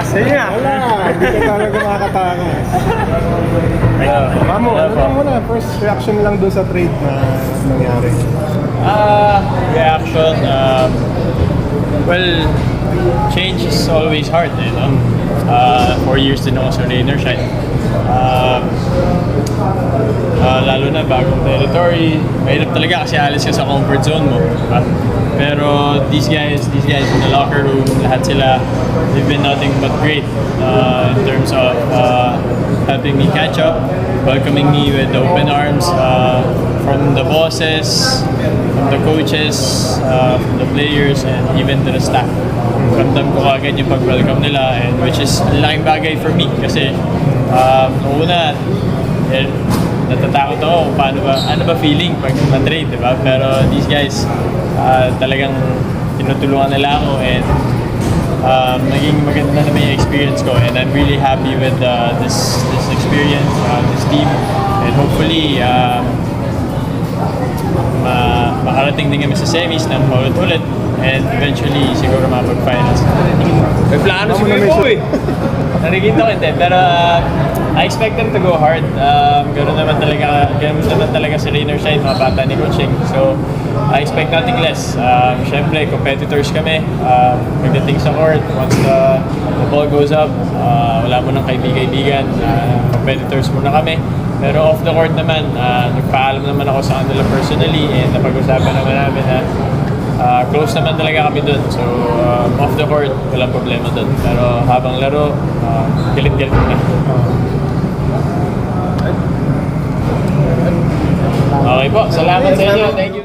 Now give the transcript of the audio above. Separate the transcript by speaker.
Speaker 1: Asa niya?
Speaker 2: Wala, hindi ka talaga makakatakas. Mamo, ano muna, first reaction lang doon sa trade na nangyari.
Speaker 3: Reaction, well, change is always hard, you know. 4 years din ako sa Raynor Shine. Lalo na bagong territory, mahirap talaga kasi alis ka sa comfort zone mo, diba? Pero these guys in the locker room, lahat sila, they've been nothing but great in terms of helping me catch up, welcoming me with open arms, from the bosses, from the coaches, from the players, and even to the staff. Ramdam ko agad yung pag-welcome nila, and which is ang laking bagay for me kasi una, natatakot ako kung ano ba feeling pag na-trade, diba? Pero these guys, talagang tinutulungan nila ako, and naging maganda naman yung experience ko, and I'm really happy with this experience, this team, and hopefully makarating din kami sa semis ng ulit-ulit, and eventually siguro mapag-finals. May plano si Kuya eh. Narigito ko hindi, pero I expect them to go hard. Ganoon naman talaga sa Raynor Shine, mga bata ni coaching. So, I expect nothing less. Siyempre, competitors kami. Pagdating sa court, once the ball goes up, wala mo nang kaibigan. Competitors muna kami. Pero off the court naman, nagpaalam naman ako sa kanila personally, and napag-usapan naman namin na close naman talaga kami dun. So, off the court, walang problema dun. Pero habang laro, galit-galit na. Okay po, salamat sa inyo. Thank you.